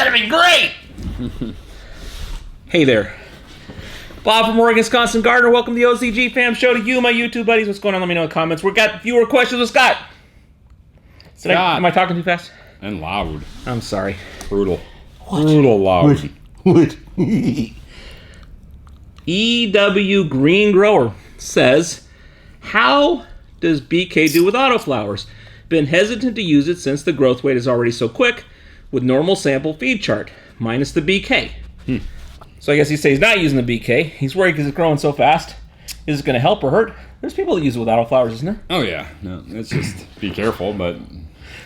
going to be great. Hey there. Bob from Oregon, Wisconsin Gardener. Welcome to the OCG Fam Show. To you, my YouTube buddies. What's going on? Let me know in the comments. We've got viewer questions with Scott. Am I talking too fast? And loud. I'm sorry. Brutal. What? Brutal loud. What? EW Green Grower says, how does BK do with autoflowers? Been hesitant to use it since the growth rate is already so quick with normal sample feed chart, minus the BK. So I guess he says he's not using the BK. He's worried because it's growing so fast. Is it going to help or hurt? There's people that use it with autoflowers, isn't there? Oh, yeah. No, it's just be careful, but...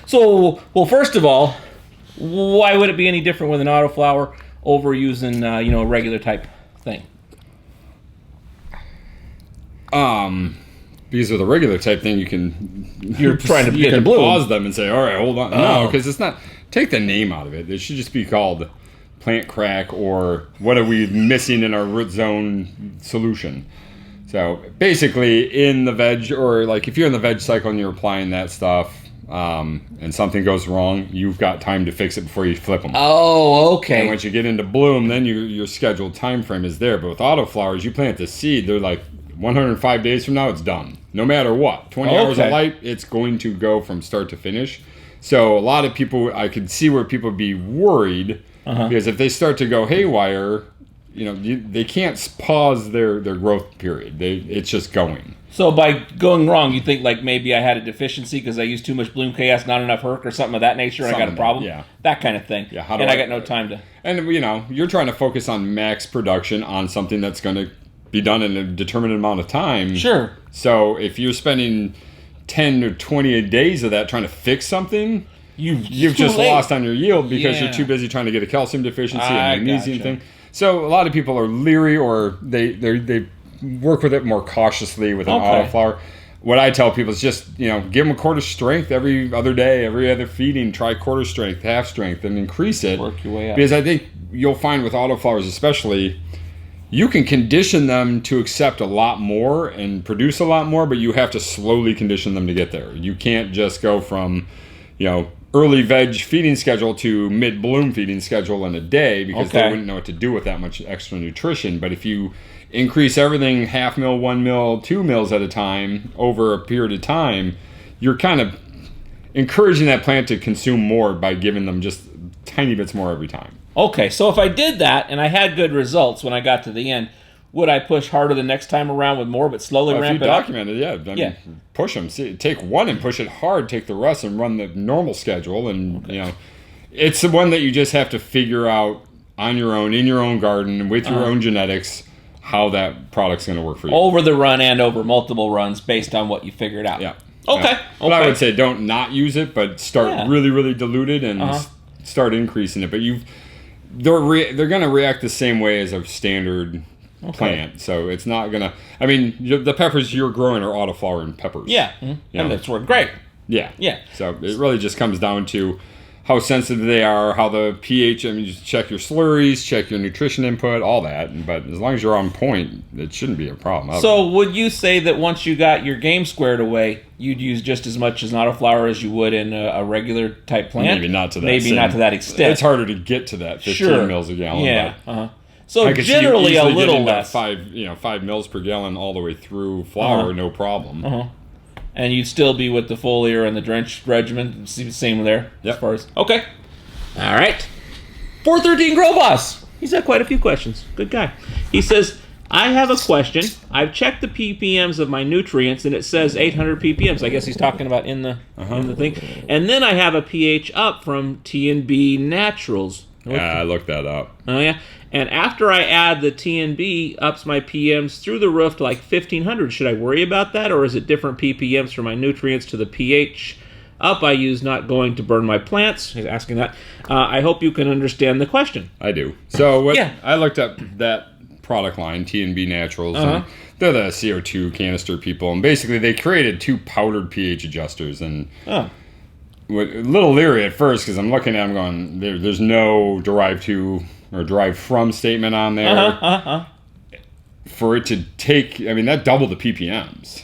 So, well, first of all, why would it be any different with an autoflower over using, a regular type thing? Because with a regular type thing, you're trying to get the bloom. Pause them and say, all right, hold on. No, because it's not... Take the name out of it. It should just be called plant crack or what are we missing in our root zone solution. So basically in the veg, or like if you're in the veg cycle and you're applying that stuff and something goes wrong, you've got time to fix it before you flip them. Oh, okay. And once you get into bloom, then your scheduled time frame is there. But with autoflowers, you plant the seed, they're like 105 days from now, it's done. No matter what. 20 hours of light, it's going to go from start to finish. So a lot of people, I could see where people would be worried because if they start to go haywire, they can't pause their growth period. It's just going. So by going wrong, you think like maybe I had a deficiency because I used too much Bloom KS, not enough Herc or something of that nature, and I got a problem? Yeah. That kind of thing. Yeah. I got no time to... And, you're trying to focus on max production on something that's going to be done in a determined amount of time. Sure. So if you're spending 10 or 28 days of that trying to fix something... You've just lost on your yield because you're too busy trying to get a calcium deficiency and magnesium thing. So a lot of people are leery, or they work with it more cautiously with an autoflower. What I tell people is just give them a quarter strength every other day, every other feeding. Try quarter strength, half strength, and increase it. Work your way up. Because I think you'll find with autoflowers especially, you can condition them to accept a lot more and produce a lot more, but you have to slowly condition them to get there. You can't just go from early veg feeding schedule to mid-bloom feeding schedule in a day because they wouldn't know what to do with that much extra nutrition. But if you increase everything half mil, 1 mil, 2 mils at a time over a period of time, you're kind of encouraging that plant to consume more by giving them just tiny bits more every time. Okay, so if I did that and I had good results when I got to the end, would I push harder the next time around with more, but slowly ramp it up? If you document it, push them. Take one and push it hard. Take the rest and run the normal schedule. And, it's the one that you just have to figure out on your own, in your own garden, with your own genetics, how that product's going to work for you. Over the run and over multiple runs based on what you figured out. Yeah. Okay. But I would say don't not use it, but start really, really diluted and start increasing it. But they're going to react the same way as a standard plant, so it's not gonna. I mean, the peppers you're growing are autoflowering peppers. Yeah, and that's worked great. Yeah. Yeah. So it really just comes down to how sensitive they are, how the pH. I mean, just check your slurries, check your nutrition input, all that. But as long as you're on point, it shouldn't be a problem. So would you say that once you got your game squared away, you'd use just as much as an autoflower as you would in a regular type plant? Maybe not to that. Not to that extent. It's harder to get to that 15 mils a gallon. Yeah. So generally a little less. 5 mils per gallon all the way through flour, no problem. And you'd still be with the foliar and the drench regimen, same there. Yep. As far as all right. 413 Grow Boss. He's got quite a few questions. Good guy. He says, I have a question. I've checked the ppms of my nutrients and it says 800 ppms. I guess he's talking about in the thing. And then I have a pH up from T&B Naturals. I looked that up. Oh, yeah. And after I add the T&B, ups my PMs through the roof to like 1,500. Should I worry about that, or is it different ppms for my nutrients to the pH up I use not going to burn my plants? He's asking that. I hope you can understand the question. I do. So I looked up that product line, T&B Naturals. And they're the CO2 canister people. And basically they created 2 powdered pH adjusters. And a little leery at first because I'm looking at them going, there's no derived to or derived from statement on there. For it to take, I mean, that doubled the ppms.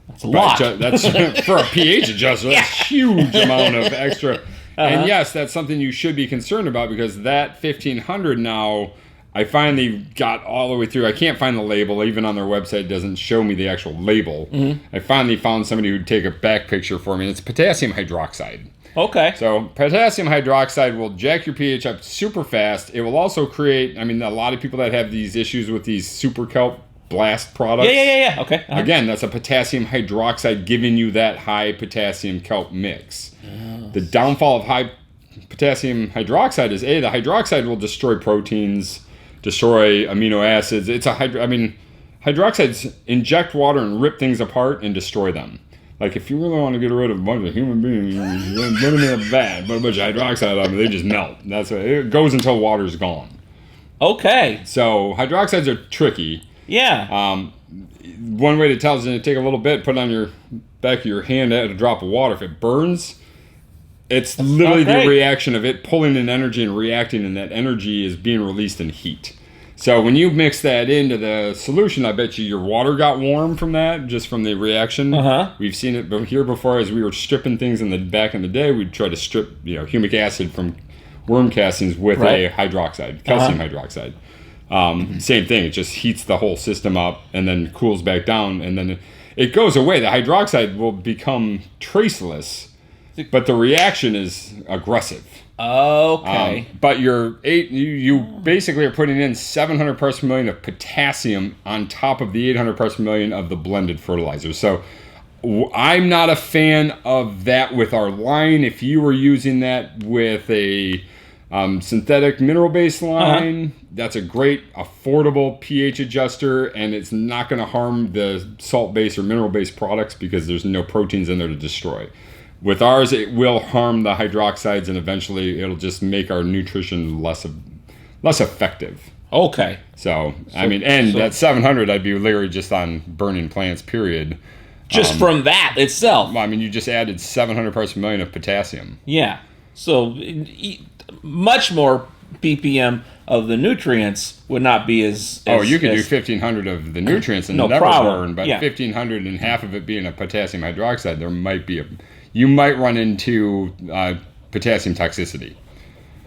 That's a lot. That's for a pH adjuster. That's a huge amount of extra. And yes, that's something you should be concerned about, because that 1500 now, I finally got all the way through. I can't find the label. Even on their website, it doesn't show me the actual label. I finally found somebody who'd take a back picture for me, and it's potassium hydroxide. Okay. So potassium hydroxide will jack your pH up super fast. It will also create, I mean, a lot of people that have these issues with these super kelp blast products. Yeah. Okay. Again, that's a potassium hydroxide giving you that high potassium kelp mix. The downfall of high potassium hydroxide is, the hydroxide will destroy proteins, destroy amino acids. It's hydroxides inject water and rip things apart and destroy them. Like, if you really want to get rid of a bunch of human beings, you put them in a vat, put a bunch of hydroxide on them, they just melt. That's what, it goes until water's gone. Okay. So hydroxides are tricky. Yeah. One way to tell is to take a little bit, put it on your back of your hand, add a drop of water. If it burns, it's literally the reaction of it pulling in energy and reacting, and that energy is being released in heat. So when you mix that into the solution, I bet you your water got warm from that, just from the reaction. We've seen it here before as we were stripping things back in the day. We'd try to strip humic acid from worm castings with a hydroxide, calcium hydroxide. Same thing. It just heats the whole system up and then cools back down, and then it goes away. The hydroxide will become traceless, but the reaction is aggressive. Okay. But you basically are putting in 700 parts per million of potassium on top of the 800 parts per million of the blended fertilizer. So I'm not a fan of that with our line. If you were using that with a synthetic mineral-based line, that's a great, affordable pH adjuster, and it's not going to harm the salt-based or mineral-based products because there's no proteins in there to destroy. With ours, it will harm the hydroxides, and eventually it'll just make our nutrition less effective. Okay. So that 700, I'd be leery just on burning plants, period. Just from that itself. I mean, you just added 700 parts per million of potassium. Yeah. So much more ppm of the nutrients would not be as you could do 1,500 of the nutrients and never burn, but 1,500 and half of it being a potassium hydroxide, you might run into potassium toxicity.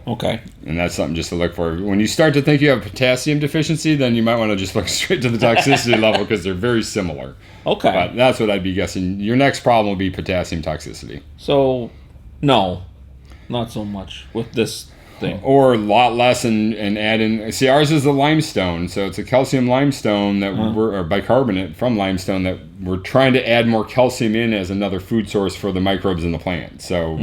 Okay. And that's something just to look for. When you start to think you have potassium deficiency, then you might want to just look straight to the toxicity level, because they're very similar. Okay. But that's what I'd be guessing. Your next problem will be potassium toxicity. So, no, not so much with this thing. Or a lot less and add in. See, ours is the limestone, so it's a calcium limestone that or bicarbonate from limestone that we're trying to add more calcium in as another food source for the microbes in the plant. So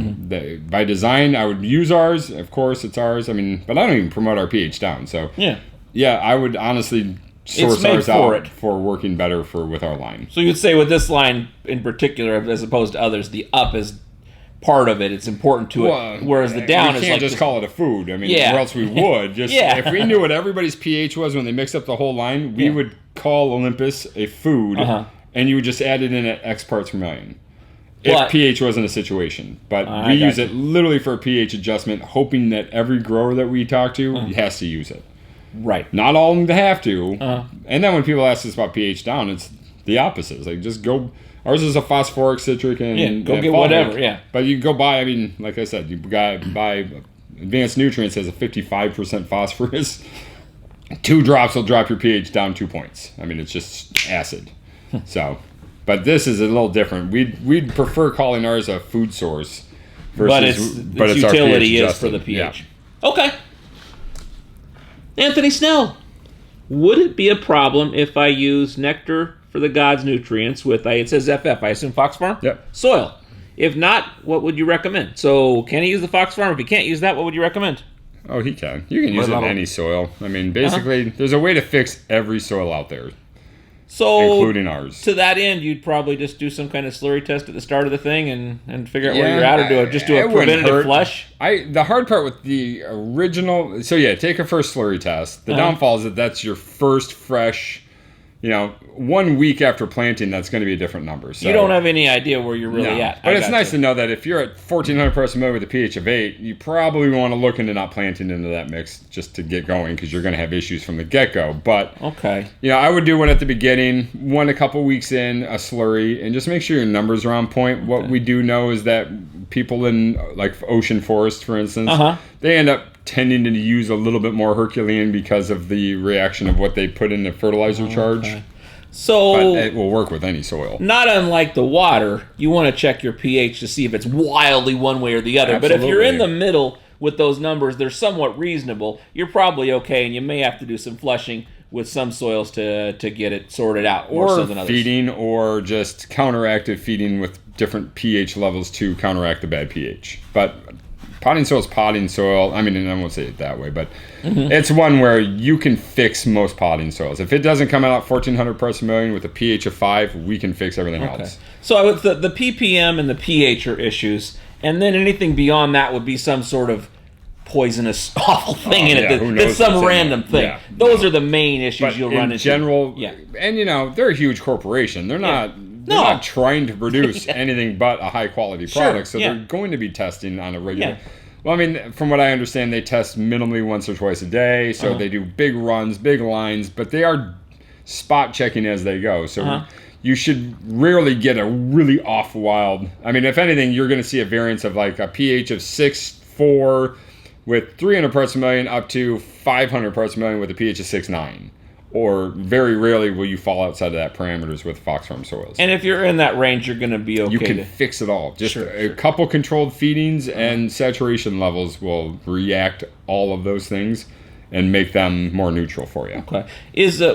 by design, I would use ours. Of course, it's ours. I mean, but I don't even promote our pH down. So yeah, I would honestly source ours out for working better with our line. So you'd say with this line in particular, as opposed to others, the up is part of it. It's important to it, whereas the down is like... We can't just call it a food. I mean, or else we would. If we knew what everybody's pH was when they mixed up the whole line, we would call Olympus a food, and you would just add it in at X parts per million. If pH wasn't a situation. But we use it literally for a pH adjustment, hoping that every grower that we talk to has to use it. Right. Not all of them have to. And then when people ask us about pH down, it's the opposite. It's like, just go... Ours is a phosphoric, citric, and go get fulvic. whatever, But you can go buy, I mean, like I said, you buy Advanced Nutrients has a 55% phosphorus. 2 drops will drop your pH down 2 points. I mean, it's just acid. So, but this is a little different. We'd prefer calling ours a food source. Versus, but its utility is for the pH. Yeah. Okay. Anthony Snell, would it be a problem if I use Nectar for the God's nutrients with, it says FF, I assume Fox Farm? Yep. Soil. If not, what would you recommend? So, can he use the Fox Farm? If he can't use that, what would you recommend? Oh, he can. You can use it in any soil. I mean, basically, there's a way to fix every soil out there. So, including ours. To that end, you'd probably just do some kind of slurry test at the start of the thing and figure out where you're at, or do a preventative flush. The hard part with the original, take a first slurry test. The downfall is that's your first fresh, 1 week after planting, that's going to be a different number. So you don't have any idea where you're really at. But it's nice to know that if you're at 1,400 parts per million with a pH of 8, you probably want to look into not planting into that mix just to get going, because you're going to have issues from the get-go. But I would do one at the beginning, one a couple weeks in, a slurry, and just make sure your numbers are on point. Okay. What we do know is that people in like ocean forest, for instance, they end up tending to use a little bit more Herculean because of the reaction of what they put in the fertilizer charge. So but it will work with any soil. Not unlike the water, you want to check your pH to see if it's wildly one way or the other. Absolutely. But if you're in the middle with those numbers, they're somewhat reasonable. You're probably okay, and you may have to do some flushing with some soils to get it sorted out. Or so than others. Feeding, or just counteractive feeding with different pH levels to counteract the bad pH. But potting soil is potting soil. I mean, and I won't say it that way, but it's one where you can fix most potting soils. If it doesn't come out 1,400 parts per million with a pH of 5, we can fix everything else. So the ppm and the pH are issues, and then anything beyond that would be some sort of poisonous, awful thing in it. That's some random thing. Yeah, those are the main issues you'll run into. In general, and they're a huge corporation. They're not... They're not trying to produce anything but a high-quality product, so they're going to be testing on a regular... Well, I mean, from what I understand, they test minimally once or twice a day, so they do big runs, big lines, but they are spot checking as they go, so you should rarely get a really off-wild... I mean, if anything, you're going to see a variance of like a pH of 6.4 with 300 parts per million up to 500 parts per million with a pH of 6.9. Or very rarely will you fall outside of that parameters with Fox Farm soils. And if you're in that range, you're going to be okay. You can fix it all. Just a couple controlled feedings and saturation levels will react all of those things and make them more neutral for you. Okay.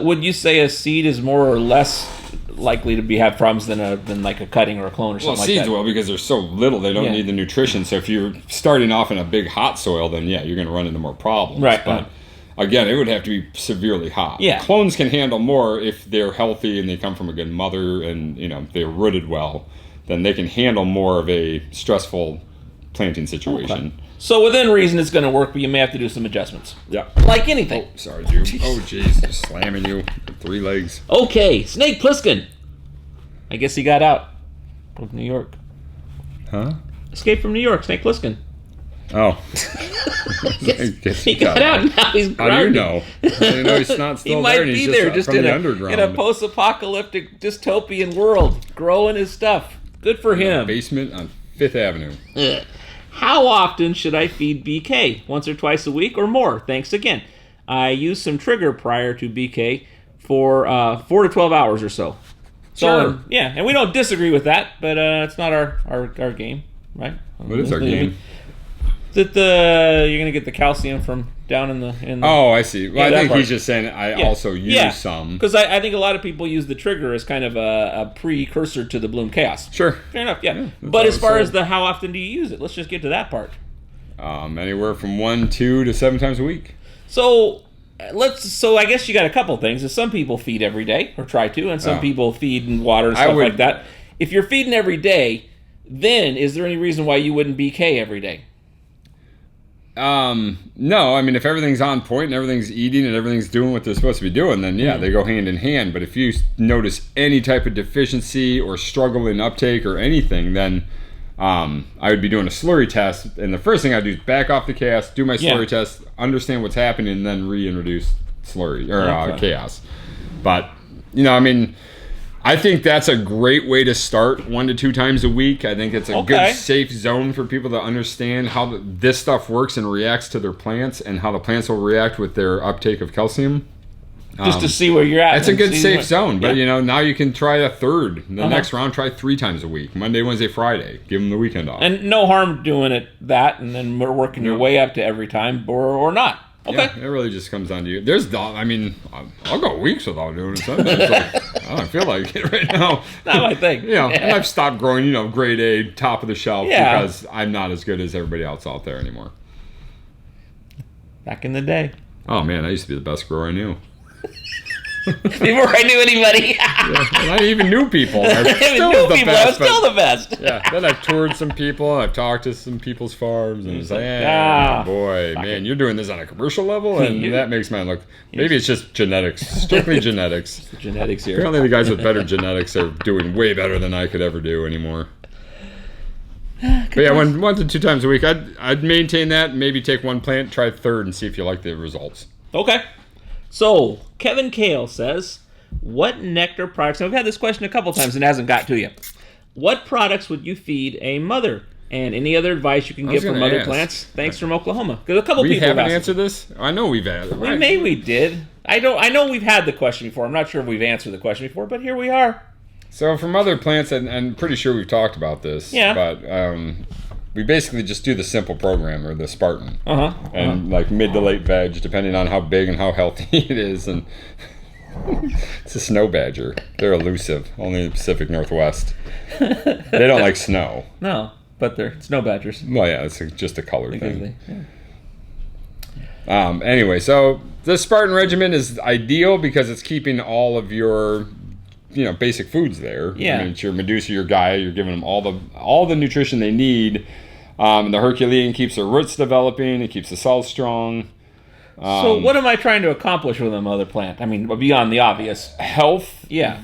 Would you say a seed is more or less likely to have problems than like a cutting or a clone or something like that? Seeds will, because they're so little, they don't need the nutrition. So if you're starting off in a big hot soil, then you're going to run into more problems. Right. But again, it would have to be severely hot. Yeah. Clones can handle more if they're healthy and they come from a good mother and they're rooted well. Then they can handle more of a stressful planting situation. Okay. So within reason, it's going to work, but you may have to do some adjustments. Yeah. Like anything. Oh, sorry, Jude. Oh, jeez. Just slamming you with 3 legs. Okay, Snake Plissken. I guess he got out of New York. Huh? Escaped from New York, Snake Plissken. Oh. He got out and now he's grounded. How do you know? I didn't know he's not still he might there. Be there, just in a post-apocalyptic dystopian world, growing his stuff. Good for him. Basement on 5th Avenue. How often should I feed BK? Once or twice a week or more? Thanks again. I use some trigger prior to BK for 4 to 12 hours or so. Sure. And we don't disagree with that, but it's not our game, right? What is our game? That you're going to get the calcium from down in the Oh, I see. Well, I think he's just saying I also use some. Because I think a lot of people use the trigger as kind of a precursor to the Bloom Chaos. Sure. Fair enough, but as far as the how often do you use it, let's just get to that part. Anywhere from 1, 2 to 7 times a week. So I guess you got a couple things. Some people feed every day, or try to, and some people feed in water and stuff like that. If you're feeding every day, then is there any reason why you wouldn't BK every day? No, I mean, if everything's on point and everything's eating and everything's doing what they're supposed to be doing, then they go hand in hand. But if you notice any type of deficiency or struggle in uptake or anything, then I would be doing a slurry test. And the first thing I'd do is back off the chaos, do my slurry test, understand what's happening, and then reintroduce slurry or chaos. But, I mean, I think that's a great way to start 1 to 2 times a week. I think it's a good, safe zone for people to understand how this stuff works and reacts to their plants and how the plants will react with their uptake of calcium. Just to see where you're at. It's a good, safe zone. But, now you can try a third. The next round, try 3 times a week. Monday, Wednesday, Friday. Give them the weekend off. And no harm doing that, and then we're working your way up to every time or not. Okay. Yeah, it really just comes down to you. I'll go weeks without doing it. Sometimes I don't feel like it right now. Not my thing. And I've stopped growing, grade A, top of the shelf, because I'm not as good as everybody else out there anymore. Back in the day. Oh, man, I used to be the best grower I knew. Before I knew anybody. And I even knew people. I was still the best. Yeah. Then I've toured some people. I've talked to some people's farms, and it's like, boy, man, you're doing this on a commercial level, and that makes mine look. Maybe it's just genetics, strictly genetics. It's the genetics here. Apparently, the guys with better genetics are doing way better than I could ever do anymore. But yeah, 1 to 2 times a week, I'd maintain that. Maybe take one plant, try third, and see if you like the results. Okay. So Kevin Kale says, "What nectar products?" Now, we've had this question a couple times and it hasn't got to you. What products would you feed a mother? And any other advice you can give for mother plants? Thanks from Oklahoma. Because a couple people haven't answered this. I know we've had. Right? We did. I know we've had the question before. I'm not sure if we've answered the question before, but here we are. So for mother plants, and I'm pretty sure we've talked about this. Yeah. But we basically just do the simple program or the Spartan. And like mid to late veg, depending on how big and how healthy it is. And it's a snow badger. They're elusive. Only in the Pacific Northwest. They don't like snow. No, but they're snow badgers. Well, yeah, it's just a color thing. Yeah. Anyway, so the Spartan regimen is ideal because it's keeping all of your basic foods there. Yeah. I mean, it's your Medusa, your Gaia. You're giving them all the nutrition they need. The Herculean keeps the roots developing. It keeps the cells strong. So what am I trying to accomplish with a mother plant? I mean, beyond the obvious. Health. Yeah.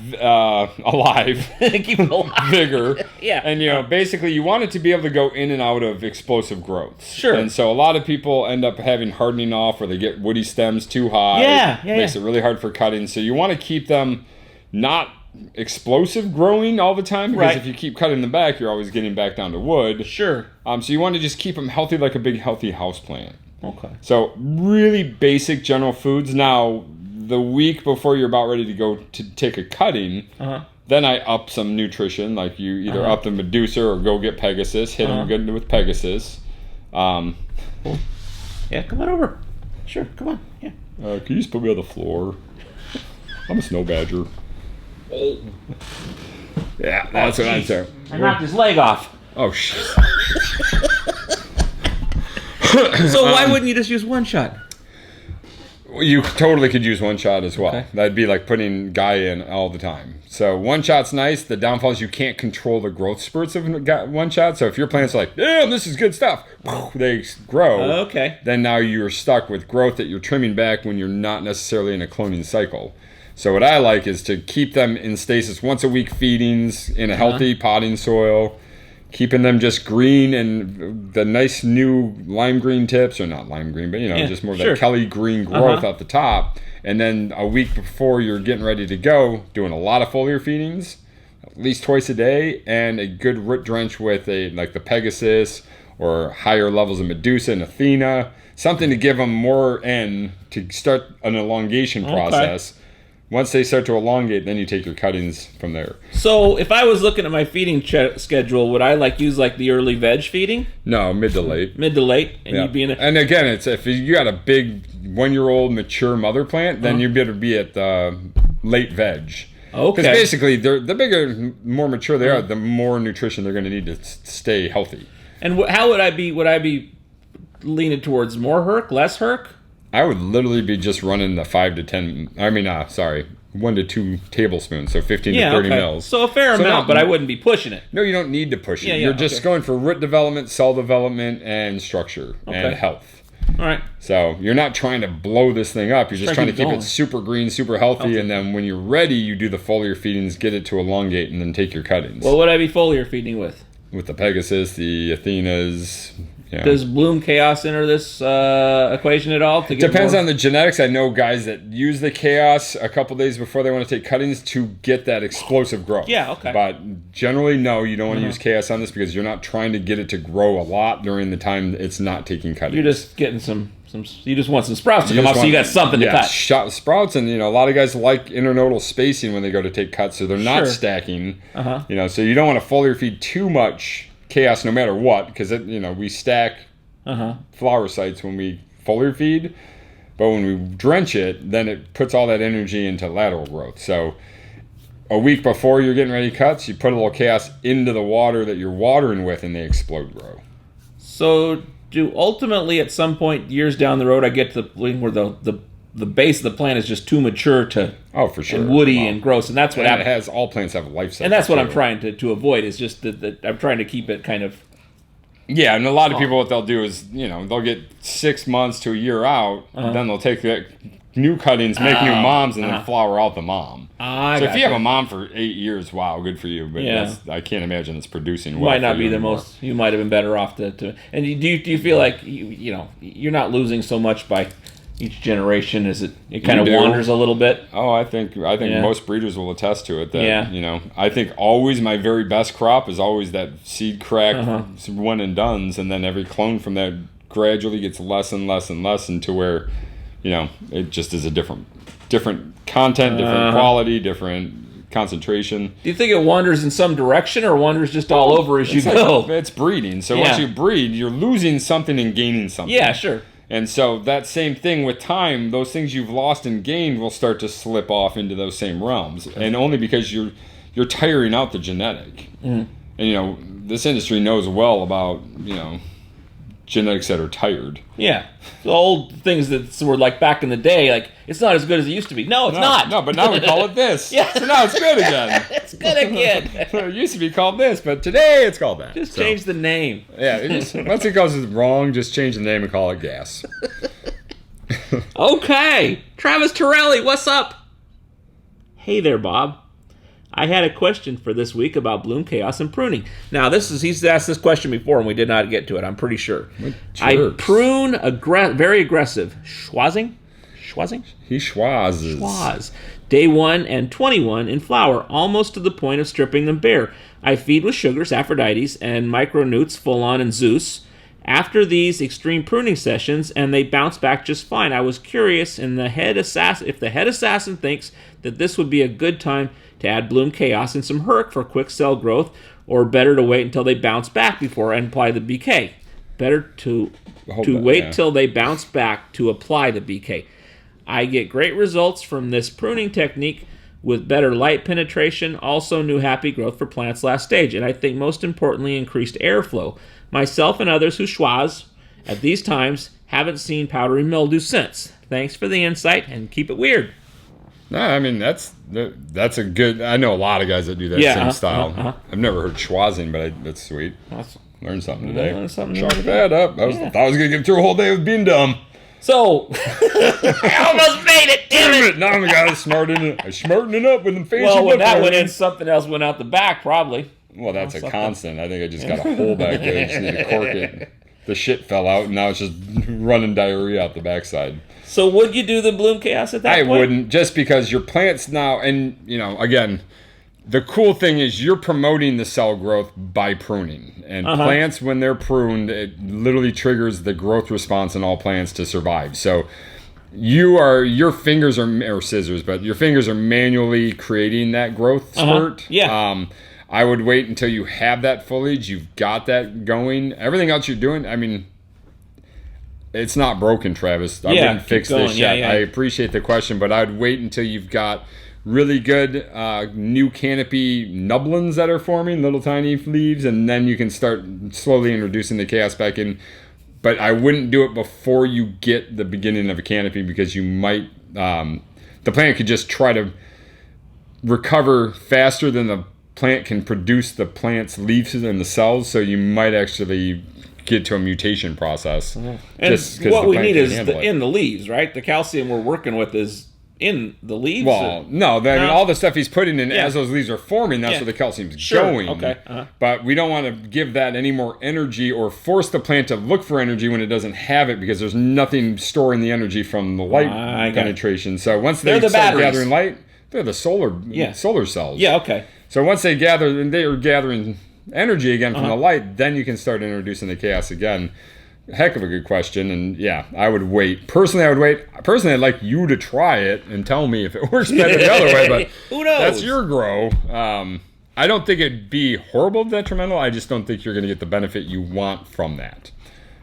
Alive. Keep it alive. Vigor. Yeah. And, basically you want it to be able to go in and out of explosive growth. Sure. And so a lot of people end up having hardening off or they get woody stems too high. Yeah. Makes it really hard for cutting. So you want to keep them not explosive growing all the time because if you keep cutting them back, you're always getting back down to wood. Sure. So you want to just keep them healthy like a big healthy house plant. Okay. So really basic general foods. Now, the week before you're about ready to go to take a cutting, then I up some nutrition. Like you either up the Medusa or go get Pegasus. Hit them good with Pegasus. Cool. Yeah, come on over. Sure, come on. Yeah. Can you just put me on the floor? I'm a snow badger. Yeah, that's what I'm saying. I knocked his leg off. Oh, shit. So why wouldn't you just use one shot? You totally could use one shot as well. Okay. That'd be like putting Gaia in all the time. So one shot's nice. The downfall is you can't control the growth spurts of one shot. So if your plant's like, damn, this is good stuff, they grow. Okay. Then now you're stuck with growth that you're trimming back when you're not necessarily in a cloning cycle. So what I like is to keep them in stasis once a week feedings in a healthy potting soil. Keeping them just green and the nice new lime green tips, or not lime green, but just more of that Kelly green growth at the top. And then a week before you're getting ready to go, doing a lot of foliar feedings, at least twice a day, and a good root drench with like the Pegasus or higher levels of Medusa and Athena, something to give them more N to start an elongation process. Once they start to elongate, then you take your cuttings from there. So if I was looking at my feeding schedule, would I use the early veg feeding? No, mid to late. Mid to late, and you'd be in And again, it's if you got a big 1-year-old mature mother plant, then you'd better be at the late veg. Okay. Because basically, the bigger, more mature they are, the more nutrition they're going to need to stay healthy. And how would I be? Would I be leaning towards more Herc, less Herc? I would literally be just running the 1 to 2 tablespoons, so 15 to 30 mils. So a fair amount, but I wouldn't be pushing it. No, you don't need to push it. You're just going for root development, cell development, and structure and health. All right. So you're not trying to blow this thing up. You're just trying to keep it super green, super healthy, and then when you're ready, you do the foliar feedings, get it to elongate, and then take your cuttings. What would I be foliar feeding with? With the Pegasus, the Athenas. Yeah. Does Bloom Chaos enter this equation at all? Depends on the genetics. I know guys that use the Chaos a couple days before they want to take cuttings to get that explosive growth. Yeah, okay. But generally, no, you don't want to use Chaos on this because you're not trying to get it to grow a lot during the time it's not taking cuttings. You're just getting some you just want some sprouts to come up so you got something to cut. Sprouts, and a lot of guys like internodal spacing when they go to take cuts, so they're not stacking. So you don't want to foliar feed too much Chaos no matter what, because we stack flower sites when we foliar feed, but when we drench it, then it puts all that energy into lateral growth. So a week before you're getting ready to cuts, you put a little Chaos into the water that you're watering with, and they explode grow. So do ultimately at some point years down the road I get to the point where the the base of the plant is just too mature to for sure, and woody and gross, and that's what it has. All plants have a life cycle, and that's what I'm trying to avoid. Is just that I'm trying to keep it kind of. Yeah, and a lot of people, what they'll do is, they'll get 6 months to a year out, then they'll take the new cuttings, make new moms, and then flower out the mom. So if you have a mom for 8 years, wow, good for you. But I can't imagine it's producing well. Might not be the most. You might have been better off to. And do you feel like you're not losing so much by each generation? Is it kind of wanders a little bit? Oh, I think most breeders will attest to it. That I think always my very best crop is always that seed crack one and dones, and then every clone from that gradually gets less and less and less into where. It just is a different content, different quality, different concentration. Do you think it wanders in some direction or wanders just all over as you go? It's breeding. So once you breed, you're losing something and gaining something. Yeah, sure. And so that same thing with time, those things you've lost and gained will start to slip off into those same realms. And only because you're tiring out the genetic. And this industry knows well about, genetics that are tired. Yeah. The old things that were like back in the day, like, it's not as good as it used to be. No, it's not. No, but now we call it this. Yeah. So now it's good again. It's good again. It used to be called this, but today it's called that. Just change the name. Yeah, once it goes wrong, just change the name and call it gas. Okay. Travis Torelli, what's up? Hey there, Bob. I had a question for this week about bloom chaos and pruning. Now, he's asked this question before, and we did not get to it, I'm pretty sure. I prune very aggressive. Schwazing? He schwazes. Schwaz. Day 1 and 21 in flower, almost to the point of stripping them bare. I feed with sugars, Aphrodites, and micronewts, Full On and Zeus. After these extreme pruning sessions, and they bounce back just fine. I was curious if the head assassin thinks that this would be a good time to add bloom chaos and some herc for quick cell growth, or better to wait until they bounce back before and apply the BK. Better to wait till they bounce back to apply the BK. I get great results from this pruning technique with better light penetration, also new happy growth for plants last stage, and I think most importantly increased airflow. Myself and others who schwaz at these times haven't seen powdery mildew since. Thanks for the insight and keep it weird. No, I mean that's a good. I know a lot of guys that do that same style. I've never heard schwazing, but that's sweet. Learned something today. Chalk that up. I thought I was gonna get through a whole day with being dumb. So I almost made it. Damn it! Now I'm the guy that's smartening up with the fancy. Well, when that went in, something else went out the back, probably. Well, that's a constant. I think I just got a hole back there. I just need to cork it. The shit fell out, and now it's just running diarrhea out the backside. So would you do the bloom chaos at that point? I wouldn't, just because your plants now, and again, the cool thing is you're promoting the cell growth by pruning. And plants, when they're pruned, it literally triggers the growth response in all plants to survive. So your fingers or scissors, but your fingers are manually creating that growth spurt. Yeah. I would wait until you have that foliage, you've got that going. Everything else you're doing, I mean, it's not broken, Travis. I wouldn't fix this yet. I appreciate the question, but I'd wait until you've got really good new canopy nublins that are forming, little tiny leaves, and then you can start slowly introducing the chaos back in. But I wouldn't do it before you get the beginning of a canopy, because you might, the plant could just try to recover faster than the plant can produce the plant's leaves and the cells, so you might actually get to a mutation process. And what we need is in the leaves, right? The calcium we're working with is in the leaves. Well, no, I mean, all the stuff he's putting in as those leaves are forming, that's where the calcium's going. Okay. But we don't want to give that any more energy or force the plant to look for energy when it doesn't have it, because there's nothing storing the energy from the light penetration. So once they start gathering light, they're the solar cells. Yeah, okay. So once they gather, and they are gathering energy again from the light, then you can start introducing the chaos again. Heck of a good question, and I would wait. Personally, I would wait. Personally, I'd like you to try it and tell me if it works better the other way, but who knows? That's your grow. I don't think it'd be horrible detrimental. I just don't think you're going to get the benefit you want from that.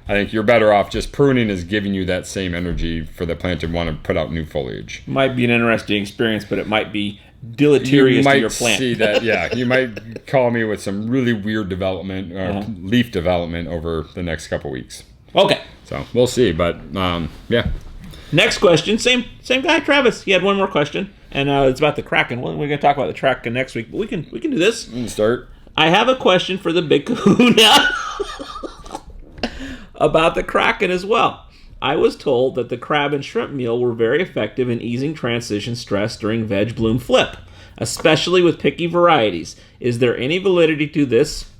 I think you're better off just pruning is giving you that same energy for the plant to want to put out new foliage. Might be an interesting experience, but it might be deleterious to your plant. You might see that, you might call me with some really weird development, leaf development over the next couple weeks. Okay. So we'll see, but Next question, same guy, Travis. He had one more question, and it's about the Kraken. We're going to talk about the Kraken next week, but we can do this. You can start. I have a question for the Big Kahuna about the Kraken as well. I was told that the crab and shrimp meal were very effective in easing transition stress during veg bloom flip, especially with picky varieties. Is there any validity to this,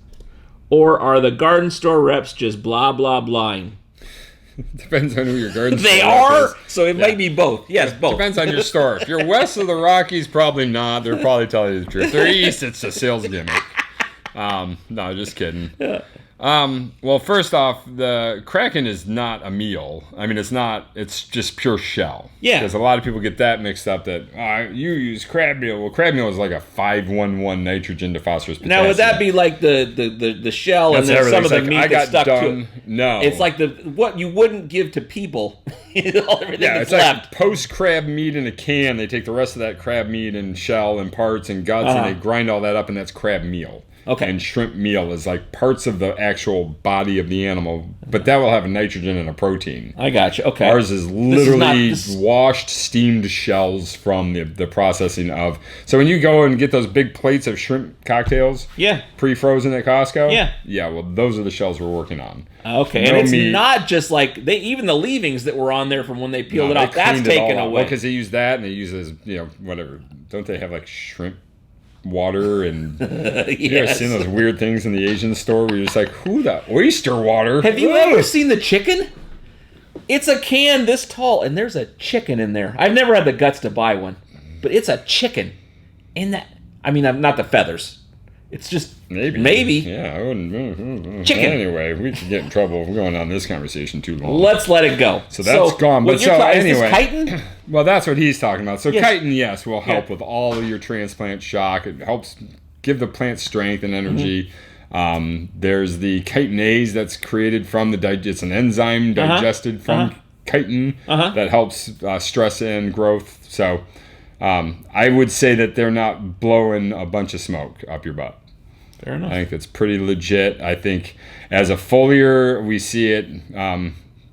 or are the garden store reps just blah blah blahing? Depends on who your garden store They rep are, is. so it might be both. Yes, both. Depends on your store. If you're west of the Rockies, probably not. They're probably telling you the truth. If they're east, it's a sales gimmick. No, just kidding. Yeah. Well, first off, the Kraken is not a meal. I mean, it's just pure shell. Yeah. Because a lot of people get that mixed up that, you use crab meal. Well, crab meal is like a 5-1-1 nitrogen to phosphorus potassium. Now, would that be like the shell That's and then some of the like, meat I that's got stuck done. to it? No. It's like what you wouldn't give to people. Everything Yeah, that's it's left. like post-crab meat in a can. They take the rest of that crab meat and shell and parts and guts, and they grind all that up, and that's crab meal. Okay. And shrimp meal is like parts of the actual body of the animal, but that will have a nitrogen and a protein. I got you. Okay. Ours is literally washed, steamed shells from the processing of. So when you go and get those big plates of shrimp cocktails, pre-frozen at Costco, well, those are the shells we're working on. Okay, No and it's meat. not just like even the leavings that were on there from when they peeled it off. That's taken away. because they use that and they use this, whatever. Don't they have like shrimp water and you ever seen those weird things in the Asian store where you're just like, who the oyster water? Have you ever seen the chicken? It's a can this tall, and there's a chicken in there. I've never had the guts to buy one, but it's a chicken. In that, I mean, not the feathers. It's just maybe. Yeah, I wouldn't. Chicken. Anyway, we could get in trouble if we're going on this conversation too long. Let's let it go. So that's gone. But so anyway, is this chitin? Well, that's what he's talking about. So chitin, yes, will help Yeah. with all of your transplant shock. It helps give the plant strength and energy. There's the chitinase that's created from it's an enzyme digested from chitin that helps stress and growth. So I would say that they're not blowing a bunch of smoke up your butt. Fair enough. I think that's pretty legit. I think as a foliar, we see it,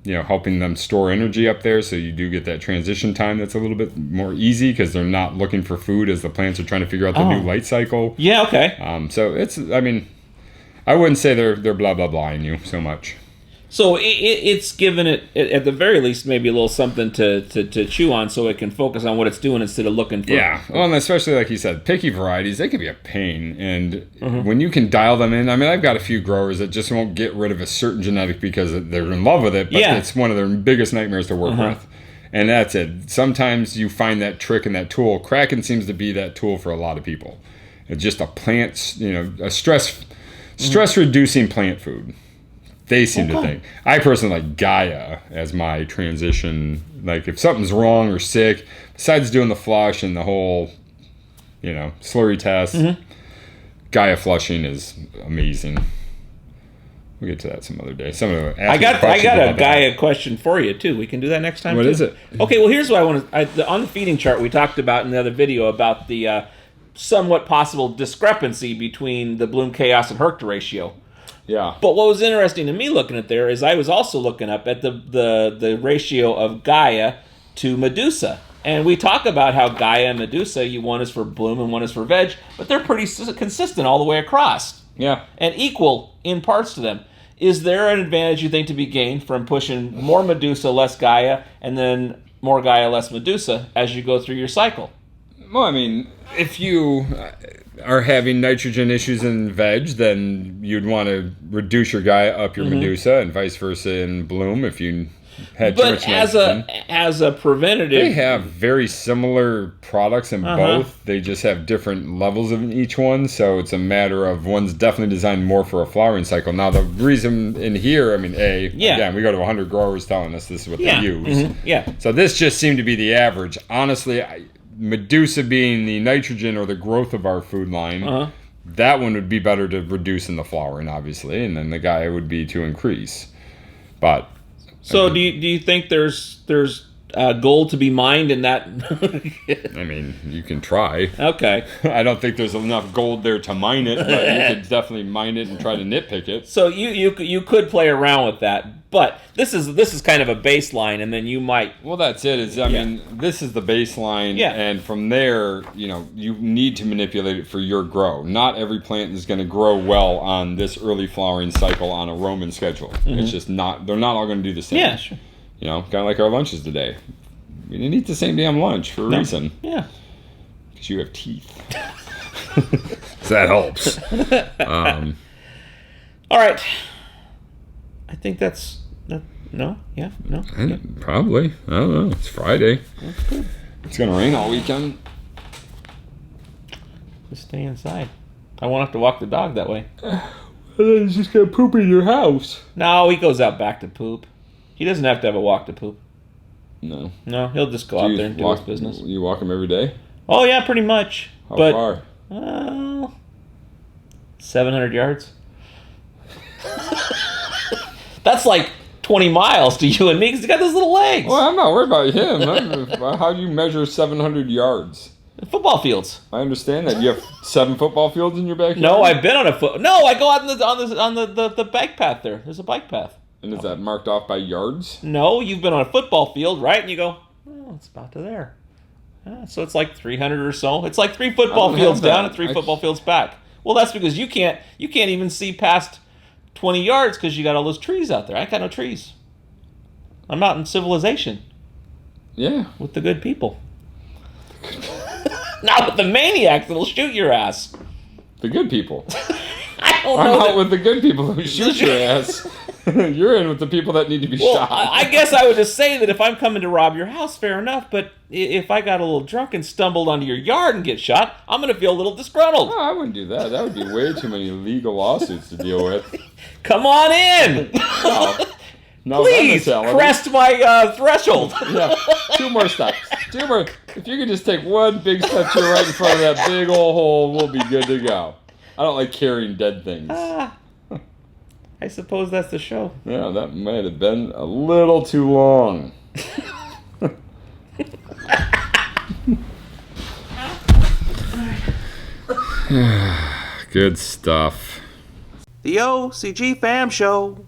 helping them store energy up there. So you do get that transition time that's a little bit more easy because they're not looking for food as the plants are trying to figure out the new light cycle. Yeah, okay. So I wouldn't say they're blah, blah, blahing you so much. So it's given it, at the very least, maybe a little something to chew on so it can focus on what it's doing instead of looking for... Yeah, well, and especially like you said, picky varieties, they can be a pain. And when you can dial them in, I mean, I've got a few growers that just won't get rid of a certain genetic because they're in love with it, but it's one of their biggest nightmares to work with. And that's it. Sometimes you find that trick and that tool. Kraken seems to be that tool for a lot of people. It's just a plant, a stress-reducing plant food. They seem to think. I personally like Gaia as my transition. Like if something's wrong or sick, besides doing the flush and the whole, slurry test, Gaia flushing is amazing. We'll get to that some other day. I got a Gaia question for you too. We can do that next time. What is it? Okay, well here's what I want to. On the feeding chart we talked about in the other video about the somewhat possible discrepancy between the bloom chaos and Herchter ratio. Yeah. But what was interesting to me looking at there is I was also looking up at the ratio of Gaia to Medusa. And we talk about how Gaia and Medusa, one is for bloom and one is for veg, but they're pretty consistent all the way across. Yeah. And equal in parts to them. Is there an advantage you think to be gained from pushing more Medusa, less Gaia, and then more Gaia, less Medusa as you go through your cycle? Well, I mean, if you are having nitrogen issues in veg, then you'd want to reduce your Gaia up your Medusa, and vice versa in bloom if you had too much nitrogen. But as a preventative... They have very similar products in both. They just have different levels of each one, so it's a matter of one's definitely designed more for a flowering cycle. Now, the reason in here, I mean, again, we go to 100 growers telling us this is what they use. So this just seemed to be the average. Honestly, Medusa being the nitrogen or the growth of our food line, that one would be better to reduce in the flowering, obviously, and then the Gaia would be to increase. But so do you think there's gold to be mined in that? I mean, you can try. Okay. I don't think there's enough gold there to mine it, but you could definitely mine it and try to nitpick it. So you could play around with that, But this is kind of a baseline, and then you might. Well, that's it. I mean, this is the baseline, and from there, you need to manipulate it for your grow. Not every plant is going to grow well on this early flowering cycle on a Roman schedule. It's just not. They're not all going to do the same. Yeah, sure. Kind of like our lunches today. We didn't eat the same damn lunch for a reason. Yeah. Because you have teeth. So that helps. All right. I think that's... No? Yeah? No? Yeah. Probably. I don't know. It's Friday. It's going to rain all weekend. Just stay inside. I won't have to walk the dog that way. He's just going to poop in your house. No, he goes out back to poop. He doesn't have to have a walk to poop. No. No, he'll just go out there and do his business. You walk him every day? Oh, yeah, pretty much. How far? 700 yards. That's like 20 miles to you and me because he's got those little legs. Well, I'm not worried about him. How do you measure 700 yards? Football fields. I understand that. You have 7 football fields in your backyard? No, I've been on a foot. No, I go out on the bike path there. There's a bike path. And is that marked off by yards? No, you've been on a football field, right? And you go, oh, it's about to there. So it's like 300 or so. It's like 3 football fields down and 3 football fields back. Well, that's because you can't even see past 20 yards because you got all those trees out there. I got no trees. I'm out in civilization. Yeah. With the good people. Not with the maniacs that'll shoot your ass. The good people. I don't know. I'm out with the good people who shoot your ass. You're in with the people that need to be shot. I guess I would just say that if I'm coming to rob your house, fair enough. But if I got a little drunk and stumbled onto your yard and get shot, I'm going to feel a little disgruntled. No, I wouldn't do that. That would be way too many legal lawsuits to deal with. Come on in. No, please crest my threshold. Yeah, 2 more steps. 2 more. If you could just take 1 big step to the right in front of that big old hole, we'll be good to go. I don't like carrying dead things. I suppose that's the show. Yeah, that might have been a little too long. Good stuff. The OCGFAM show.